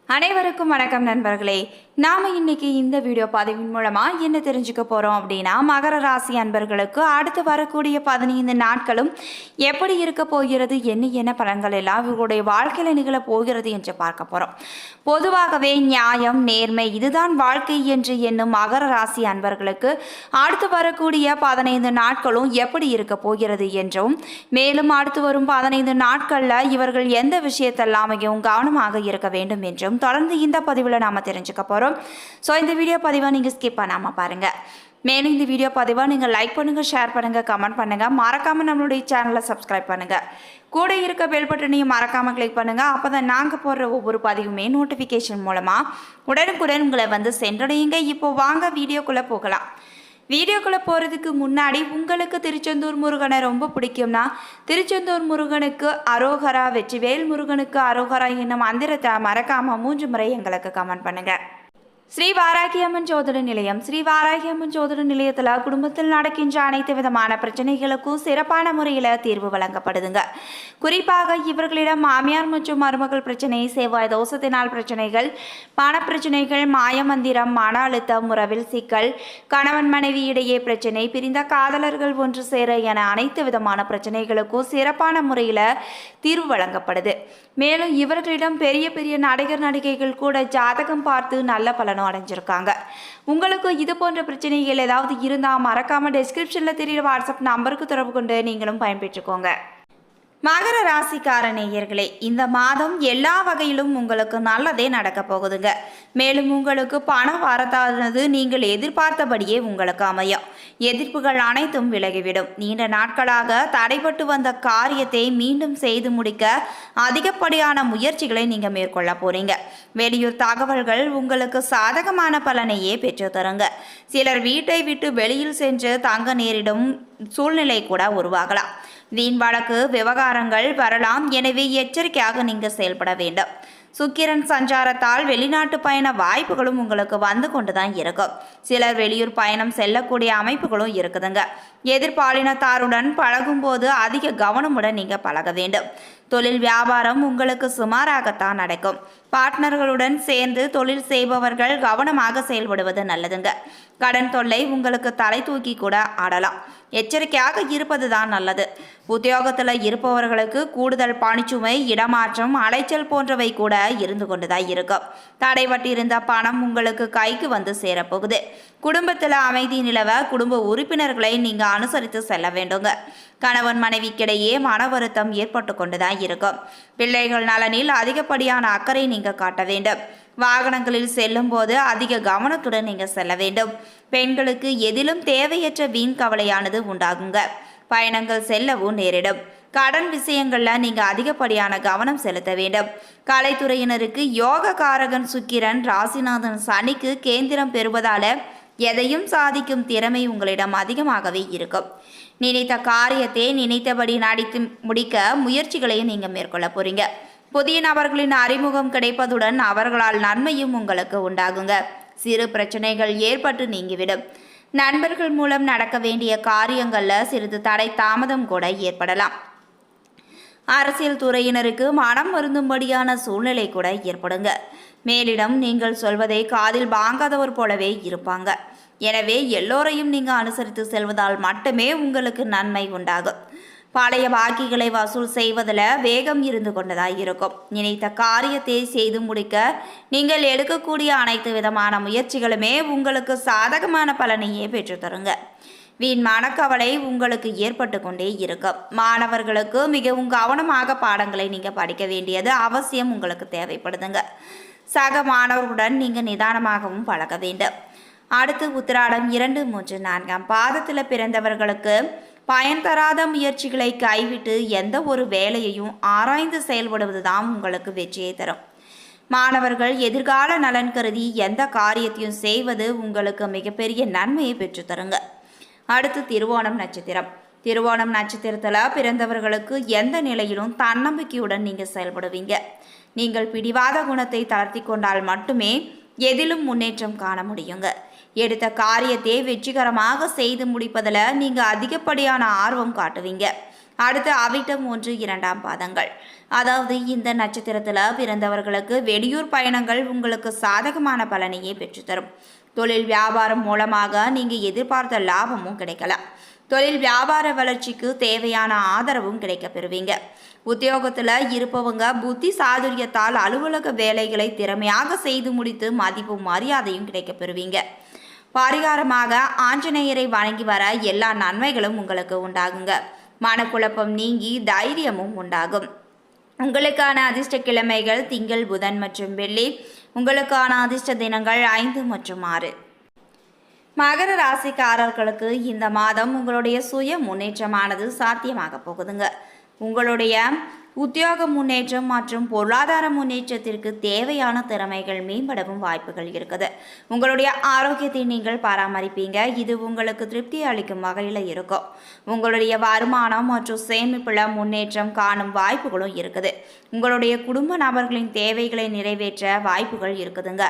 அனைவருக்கும் வணக்கம் நண்பர்களே. நாம இன்னைக்கு இந்த வீடியோ பதிவின் மூலமா என்ன தெரிஞ்சுக்க போறோம் அப்படின்னா, மகர ராசி அன்பர்களுக்கு அடுத்து வரக்கூடிய 15 நாட்களும் எப்படி இருக்க போகிறது, என்ன பலன்கள் எல்லாம் இவர்களுடைய வாழ்க்கையில நிகழ போகிறது என்று பார்க்க போறோம். பொதுவாகவே நியாயம், நேர்மை இதுதான் வாழ்க்கை என்று எண்ணும் மகர ராசி அன்பர்களுக்கு அடுத்து வரக்கூடிய 15 நாட்களும் எப்படி இருக்க போகிறது என்றும், மேலும் அடுத்து வரும் 15 நாட்கள்ல இவர்கள் எந்த விஷயத்தெல்லாம் மிகவும் கவனமாக இருக்க வேண்டும் என்றும் தொடர்ந்து இந்த பதிவில் நாம தெரிஞ்சுக்க போறோம். ஸோ இந்த வீடியோ பதிவை நீங்க ஸ்கிப் பண்ணாம பாருங்க. மேலும் இந்த வீடியோ பதிவை நீங்க லைக் பண்ணுங்க, ஷேர் பண்ணுங்க, கமெண்ட் பண்ணுங்க, மறக்காம நம்மளுடைய சேனலை சப்ஸ்கிரைப் பண்ணுங்க. கூட இருக்க பெல் பட்டனையும் மறக்காம கிளிக் பண்ணுங்க. அப்பதான் நாங்க போடுற ஒவ்வொரு பதிவுமே நோட்டிபிகேஷன் மூலமா உடனுக்குடன் உங்களை வந்து சென்றடையுங்க. இப்போ வாங்க வீடியோக்குள்ள போகலாம். வீடியோக்குள்ளே போகிறதுக்கு முன்னாடி உங்களுக்கு திருச்செந்தூர் முருகனை ரொம்ப பிடிக்கும்னா திருச்செந்தூர் முருகனுக்கு அரோகரா, வெற்றிவேல் முருகனுக்கு அரோகரா என்னும் மந்திரத்தை மறக்காமல் 3 முறை எங்களுக்கு கமெண்ட் பண்ணுங்கள். ஸ்ரீ வாராகியம்மன் ஜோதிட நிலையம். ஸ்ரீ வாராகியம்மன் ஜோதிட நிலையத்தில் குடும்பத்தில் நடக்கின்ற அனைத்து விதமான பிரச்சனைகளுக்கும் சிறப்பான முறையில் தீர்வு வழங்கப்படுதுங்க. குறிப்பாக இவர்களிடம் மாமியார் மற்றும் மருமகள் பிரச்சனை, செவ்வாய் தோஷத்தினால் பிரச்சனைகள், பணப்பிரச்சனைகள், மாயமந்திரம், மன அழுத்தம், உறவில் சிக்கல், கணவன் மனைவி இடையே பிரச்சனை, பிரிந்த காதலர்கள் ஒன்று சேர என அனைத்து விதமான பிரச்சனைகளுக்கும் சிறப்பான முறையில் தீர்வு வழங்கப்படுது. மேலும் இவர்களிடம் பெரிய பெரிய நடிகர் நடிகைகள் கூட ஜாதகம் பார்த்து நல்ல பலனும் அடைஞ்சிருக்காங்க. உங்களுக்கு இது போன்ற பிரச்சனைகள் ஏதாவது இருந்தால் மறக்காம டிஸ்கிரிப்ஷன்ல தெரியுற வாட்ஸ்அப் நம்பருக்கு தொடர்பு கொண்டு நீங்களும் பயன்பெற்றுக்கோங்க. மகர ராசிக்கார நேயர்களே, இந்த மாதம் எல்லா வகையிலும் உங்களுக்கு நல்லதே நடக்க போகுதுங்க. மேலும் உங்களுக்கு பண வரத்தானது நீங்கள் எதிர்பார்த்தபடியே உங்களுக்கு அமையும். எதிர்ப்புகள் அனைத்தும் விலகிவிடும். நீண்ட நாட்களாக தடைபட்டு வந்த காரியத்தை மீண்டும் செய்து முடிக்க அதிகப்படியான முயற்சிகளை நீங்க மேற்கொள்ள போறீங்க. வெளியூர் தகவல்கள் உங்களுக்கு சாதகமான பலனையே பெற்று தருங்க. சிலர் வீட்டை விட்டு வெளியில் சென்று தங்க நேரிடும் சூழ்நிலை கூட உருவாகலாம். வீண் வழக்கு விவகாரங்கள் வரலாம். எனவே எச்சரிக்கையாக நீங்க செயல்பட வேண்டும். சுக்கிரன் சஞ்சாரத்தால் வெளிநாட்டு பயண வாய்ப்புகளும் உங்களுக்கு வந்து கொண்டுதான் இருக்கும். சிலர் வெளியூர் பயணம் செல்லக்கூடிய அமைப்புகளும் இருக்குதுங்க. எதிர்பாலினத்தாருடன் பழகும்போது அதிக கவனமுடன் நீங்க பழக வேண்டும். தொழில் வியாபாரம் உங்களுக்கு சுமாராகத்தான் நடக்கும். பார்ட்னர்களுடன் சேர்ந்து தொழில் செய்பவர்கள் கவனமாக செயல்படுவது நல்லதுங்க. கடன் தொல்லை உங்களுக்கு தலை தூக்கி கூட ஆடலாம். எச்சரிக்கையாக இருப்பது தான் நல்லது. உத்தியோகத்தில் இருப்பவர்களுக்கு கூடுதல் பணிச்சுமை, இடமாற்றம், அலைச்சல் போன்றவை கூட இருந்து கொண்டுதான் இருக்கும். தடைபட்டிருந்த பணம் உங்களுக்கு கைக்கு வந்து சேரப்போகுது. குடும்பத்தில் அமைதி நிலவ குடும்ப உறுப்பினர்களை நீங்க அனுசரித்து செல்ல வேண்டுங்க. கணவன் மனைவிக்கிடையே மன வருத்தம் ஏற்பட்டு கொண்டுதான் இருக்கும். பிள்ளைகள் நலனில் அதிகப்படியான அக்கறை நீங்க காட்ட வேண்டும். வாகனங்களில் செல்லும் போது அதிக கவனத்துடன் நீங்க செல்ல வேண்டும். பெண்களுக்கு எதிலும் தேவையற்ற வீண் கவலையானது உண்டாகுங்க. பயணங்கள் செல்லவும் நேரிடும். கடன் விஷயங்கள்ல நீங்க அதிகப்படியான கவனம் செலுத்த வேண்டும். கலைத்துறையினருக்கு யோக காரகன் சுக்கிரன் ராசிநாதன் சனிக்கு கேந்திரம் பெறுவதால எதையும் சாதிக்கும் திறமை உங்களிடம் அதிகமாகவே இருக்கும். நினைத்த காரியத்தை நினைத்தபடி நடித்து முடிக்க முயற்சிகளையும் நீங்க மேற்கொள்ள போறீங்க. புதிய நபர்களின் அறிமுகம் கிடைப்பதுடன் அவர்களால் நன்மையும் உங்களுக்கு உண்டாகுங்க. சிறு பிரச்சனைகள் ஏற்பட்டு நீங்கிவிடும். நண்பர்கள் மூலம் நடக்க வேண்டிய காரியங்கள்ல சிறிது தடை தாமதம் கூட ஏற்படலாம். அரசியல் துறையினருக்கு மனம் வருந்தும்படியான சூழ்நிலை கூட ஏற்படுங்க. மேலிடம் நீங்கள் சொல்வதை காதில் வாங்காதவர் போலவே இருப்பாங்க. எனவே எல்லோரையும் நீங்க அனுசரித்து செல்வதால் மட்டுமே உங்களுக்கு நன்மை உண்டாகும். பழைய பாக்கிகளை வசூல் செய்வதில் வேகம் இருந்து கொண்டதாக இருக்கும். நினைத்த காரியத்தை செய்து முடிக்க நீங்கள் எடுக்கக்கூடிய அனைத்து விதமான முயற்சிகளுமே உங்களுக்கு சாதகமான பலனையே பெற்றுத்தருங்க. வீண் மனக்கவலை உங்களுக்கு ஏற்பட்டு கொண்டே இருக்கும். மாணவர்களுக்கு மிகவும் கவனமாக பாடங்களை நீங்கள் படிக்க வேண்டியது அவசியம் உங்களுக்கு தேவைப்படுதுங்க. சக மாணவர்களுடன் நீங்கள் நிதானமாகவும் பழக வேண்டும். அடுத்து உத்திராடம் 2, 3, 4 பாதத்தில் பிறந்தவர்களுக்கு பயன் தராத முயற்சிகளை கைவிட்டு எந்த ஒரு வேலையையும் ஆராய்ந்து செயல்படுவது தான் உங்களுக்கு வெற்றியை தரும். மாணவர்கள் எதிர்கால நலன் கருதி எந்த காரியத்தையும் செய்வது உங்களுக்கு மிகப்பெரிய நன்மையை பெற்றுத்தருங்க. அடுத்து திருவோணம் நட்சத்திரம். திருவோணம் நட்சத்திரத்தில் பிறந்தவர்களுக்கு எந்த நிலையிலும் தன்னம்பிக்கையுடன் நீங்கள் செயல்படுவீங்க. நீங்கள் பிடிவாத குணத்தை தளர்த்தி கொண்டால் மட்டுமே எதிலும் முன்னேற்றம் காண முடியுங்க. எடுத்த காரியத்தை வெற்றிகரமாக செய்து முடிப்பதில் நீங்கள் அதிகப்படியான ஆர்வம் காட்டுவீங்க. அடுத்து அவிட்டம் 1, 2ஆம் பாதங்கள். அதாவது இந்த நட்சத்திரத்தில் பிறந்தவர்களுக்கு வெளியூர் பயணங்கள் உங்களுக்கு சாதகமான பலனையே பெற்றுத்தரும். தொழில் வியாபாரம் மூலமாக நீங்கள் எதிர்பார்த்த லாபமும் கிடைக்கலாம். தொழில் வியாபார வளர்ச்சிக்கு தேவையான ஆதரவும் கிடைக்க பெறுவீங்க. உத்தியோகத்தில் இருப்பவங்க புத்தி சாதுரியத்தால் அலுவலக வேலைகளை திறமையாக செய்து முடித்து மதிப்பும் மரியாதையும் கிடைக்க பெறுவீங்க. பரிகாரமாக ஆஞ்சநேயரை வணங்கி வர எல்லா நன்மைகளும் உங்களுக்கு உண்டாகுங்க. மனக்குழப்பம் நீங்கி தைரியமும் உண்டாகும். உங்களுக்கான அதிர்ஷ்ட கிழமைகள் திங்கள், புதன் மற்றும் வெள்ளி. உங்களுக்கான அதிர்ஷ்ட தினங்கள் 5 மற்றும் 6. மகர ராசிக்காரர்களுக்கு இந்த மாதம் உங்களுடைய சுய முன்னேற்றமானது சாத்தியமாக போகுதுங்க. உங்களுடைய உத்தியோக முன்னேற்றம் மற்றும் பொருளாதார முன்னேற்றத்திற்கு தேவையான திறமைகள் மேம்படவும் வாய்ப்புகள் இருக்குது. உங்களுடைய ஆரோக்கியத்தை நீங்கள் பராமரிப்பீங்க. இது உங்களுக்கு திருப்தி அளிக்கும் வகையில் இருக்கும். உங்களுடைய வருமானம் மற்றும் சேமிப்புல முன்னேற்றம் காணும் வாய்ப்புகளும் இருக்குது. உங்களுடைய குடும்ப நபர்களின் தேவைகளை நிறைவேற்ற வாய்ப்புகள் இருக்குதுங்க.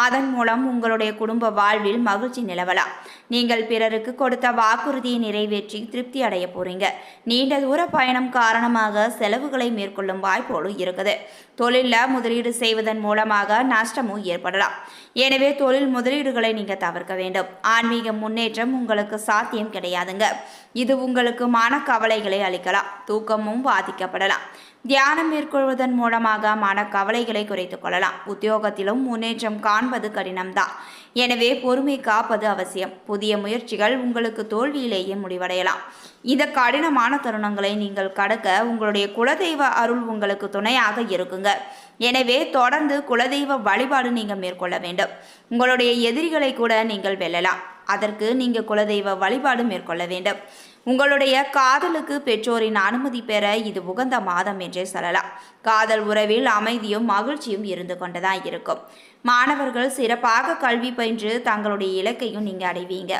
அதன் மூலம் உங்களுடைய குடும்ப வாழ்வில் மகிழ்ச்சி நிலவலாம். நீங்கள் பிறருக்கு கொடுத்த வாக்குறுதியை நிறைவேற்றி திருப்தி அடைய போறீங்க. நீண்ட தூர பயணம் காரணமாக செலவுகளை மேற்கொள்ளும் வாய்ப்புகளும் இருக்குது. தொழிலில் முதலீடு செய்வதன் மூலமாக நஷ்டமும் ஏற்படலாம். எனவே தொழில் முதலீடுகளை நீங்க தவிர்க்க வேண்டும். ஆன்மீக முன்னேற்றம் உங்களுக்கு சாத்தியம் கிடையாதுங்க. இது உங்களுக்கு மனக்கவலைகளை அளிக்கலாம். தூக்கமும் பாதிக்கப்படலாம். தியானம் மேற்கொள்வதன் மூலமாக மனக்கவலைகளை குறைத்துக் கொள்ளலாம். உத்தியோகத்திலும் முன்னேற்றம் காண்பது கடினம்தான். எனவே பொறுமை காப்பது அவசியம். புதிய முயற்சிகள் உங்களுக்கு தோல்வியிலேயே முடிவடையலாம். இந்த கடினமான தருணங்களை நீங்கள் கடக்க உங்களுடைய குலதெய்வ அருள் உங்களுக்கு துணையாக இருக்குங்க. எனவே தொடர்ந்து குலதெய்வ வழிபாடு நீங்கள் மேற்கொள்ள வேண்டும். உங்களுடைய எதிரிகளை கூட நீங்கள் வெல்லலாம். அதற்கு நீங்கள் குலதெய்வ வழிபாடு மேற்கொள்ள வேண்டும். உங்களுடைய காதலுக்கு பெற்றோரின் அனுமதி பெற இது உகந்த மாதம் என்றே சொல்லலாம். காதல் உறவில் அமைதியும் மகிழ்ச்சியும் இருந்து கொண்டுதான் இருக்கும். மாணவர்கள் சிறப்பாக கல்வி பயின்று தங்களுடைய இலக்கையும் நீங்க அடைவீங்க.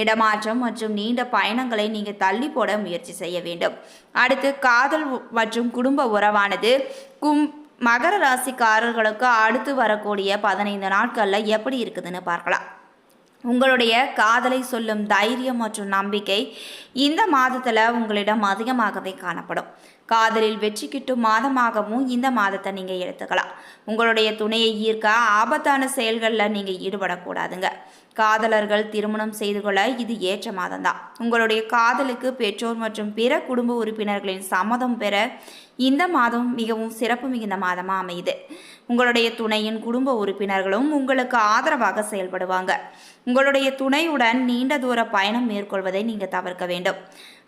இடமாற்றம் மற்றும் நீண்ட பயணங்களை நீங்க தள்ளி போட முயற்சி செய்ய வேண்டும். அடுத்து காதல் மற்றும் குடும்ப உறவானது மகர ராசிக்காரர்களுக்கு அடுத்து வரக்கூடிய 15 நாட்கள்ல எப்படி இருக்குதுன்னு பார்க்கலாம். உங்களுடைய காதலை சொல்லும் தைரியம் மற்றும் நம்பிக்கை இந்த மாதத்தில் உங்களிடம் அதிகமாகவே காணப்படும். காதலில் வெற்றி கிட்டும் மாதமாகவும் இந்த மாதத்தை நீங்கள் எடுத்துக்கலாம். உங்களுடைய துணையை ஈர்க்க ஆபத்தான செயல்களில் நீங்கள் ஈடுபடக்கூடாதுங்க. காதலர்கள் திருமணம் செய்து கொள்ள இது ஏற்ற மாதம்தான். உங்களுடைய காதலுக்கு பெற்றோர் மற்றும் பிற குடும்ப உறுப்பினர்களின் சம்மதம் பெற இந்த மாதம் மிகவும் சிறப்பு மிகுந்த மாதமாக அமையுது. உங்களுடைய துணையின் குடும்ப உறுப்பினர்களும் உங்களுக்கு ஆதரவாக செயல்படுவாங்க. உங்களுடைய துணையுடன் நீண்ட தூர பயணம் மேற்கொள்வதை நீங்கள் தவிர்க்க வேண்டும்.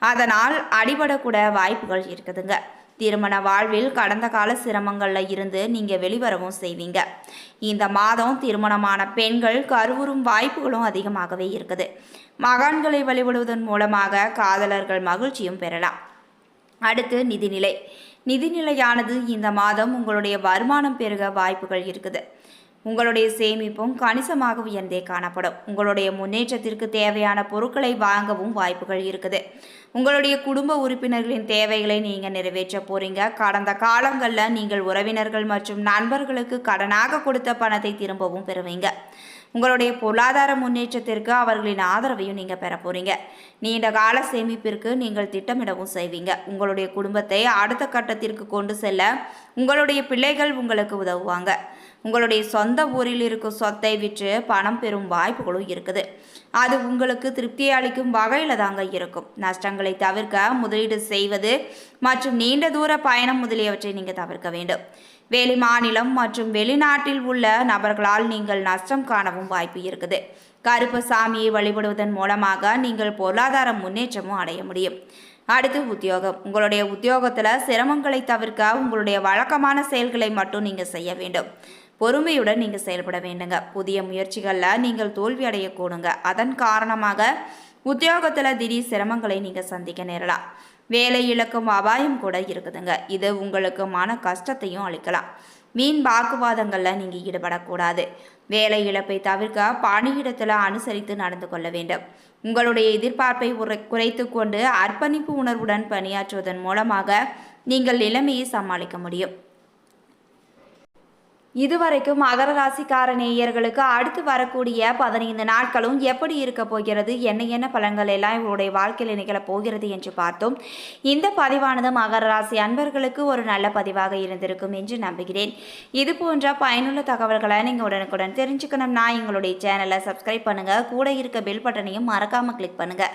அதனால் அடிபடக்கூட வாய்ப்புகள் இருக்குதுங்க. திருமண வாழ்வில் கடந்த கால சிரமங்களில் இருந்து நீங்கள் வெளிவரவும் செய்வீங்க. இந்த மாதம் திருமணமான பெண்கள் கருவுறும் வாய்ப்புகளும் அதிகமாகவே இருக்குது. மகான்களை வழிபடுவதன் மூலமாக காதலர்கள் மகிழ்ச்சியும் பெறலாம். அடுத்து நிதிநிலை. நிதிநிலையானது இந்த மாதம் உங்களுடைய வருமானம் பெருக வாய்ப்புகள் இருக்குது. உங்களுடைய சேமிப்பும் கணிசமாக உயர்ந்தே காணப்படும். உங்களுடைய முன்னேற்றத்திற்கு தேவையான பொருட்களை வாங்கவும் வாய்ப்புகள் இருக்குது. உங்களுடைய குடும்ப உறுப்பினர்களின் தேவைகளை நீங்கள் நிறைவேற்ற போறீங்க. கடந்த காலங்களில் நீங்கள் உறவினர்கள் மற்றும் நண்பர்களுக்கு கடனாக கொடுத்த பணத்தை திரும்பவும் பெறுவீங்க. உங்களுடைய பொருளாதார முன்னேற்றத்திற்கு அவர்களின் ஆதரவையும் நீங்கள் பெற போறீங்க. நீண்ட கால சேமிப்பிற்கு நீங்கள் திட்டமிடவும் செய்வீங்க. உங்களுடைய குடும்பத்தை அடுத்த கட்டத்திற்கு கொண்டு செல்ல உங்களுடைய பிள்ளைகள் உங்களுக்கு உதவுவாங்க. உங்களுடைய சொந்த ஊரில் இருக்கும் சொத்தை விற்று பணம் பெறும் வாய்ப்புகளும் இருக்குது. அது உங்களுக்கு திருப்தியை அளிக்கும் வகையில் தாங்க இருக்கும். நஷ்டங்களை தவிர்க்க முதலீடு செய்வது மற்றும் நீண்ட தூர பயணம் முதலியவற்றை நீங்கள் தவிர்க்க வேண்டும். வெளி மாநிலம் மற்றும் வெளிநாட்டில் உள்ள நபர்களால் நீங்கள் நஷ்டம் காணவும் வாய்ப்பு இருக்குது. கருப்பு சாமியை வழிபடுவதன் மூலமாக நீங்கள் பொருளாதார முன்னேற்றமும் அடைய முடியும். அடுத்து உத்தியோகம். உங்களுடைய உத்தியோகத்தில் சிரமங்களை தவிர்க்க உங்களுடைய வழக்கமான செயல்களை மட்டும் நீங்கள் செய்ய வேண்டும். பொறுமையுடன் நீங்கள் செயல்பட வேண்டுங்க. புதிய முயற்சிகளில் நீங்கள் தோல்வி அடையக்கூடுங்க. அதன் காரணமாக உத்தியோகத்தில் திடீர் சிரமங்களை நீங்கள் சந்திக்க நேரலாம். வேலை இழக்கும் அபாயம் கூட இருக்குதுங்க. இது உங்களுக்கு மன கஷ்டத்தையும் அளிக்கலாம். வீண் வாக்குவாதங்களில் நீங்கள் ஈடுபடக்கூடாது. வேலை இழப்பை தவிர்க்க பணியிடத்தில் அனுசரித்து நடந்து கொள்ள வேண்டும். உங்களுடைய எதிர்பார்ப்பை குறைத்து கொண்டு அர்ப்பணிப்பு உணர்வுடன் பணியாற்றுவதன் மூலமாக நீங்கள் நிலைமையை சமாளிக்க முடியும். இதுவரைக்கும் மகர ராசிக்கார நேயர்களுக்கு அடுத்து வரக்கூடிய 15 நாட்களும் எப்படி இருக்க போகிறது, என்ன பலன்கள் எல்லாம் இவருடைய வாழ்க்கையில் நிகழப் போகிறது என்று பார்த்தோம். இந்த பதிவானது மகர ராசி அன்பர்களுக்கு ஒரு நல்ல பதிவாக இருந்திருக்கும் என்று நம்புகிறேன். இது போன்ற பயனுள்ள தகவல்களை நீங்கள் உடனுக்குடன் தெரிஞ்சுக்கணும்னா எங்களுடைய சேனலை சப்ஸ்கிரைப் பண்ணுங்கள். கூட இருக்க பெல் பட்டனையும் மறக்காமல் கிளிக் பண்ணுங்கள்.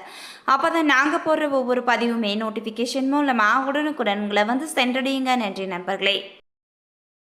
அப்போ தான் நாங்கள் போடுற ஒவ்வொரு பதிவுமே நோட்டிஃபிகேஷன் மூலமாக உடனுக்குடன் உங்களை வந்து சென்றடையுங்க. நன்றி நண்பர்களே.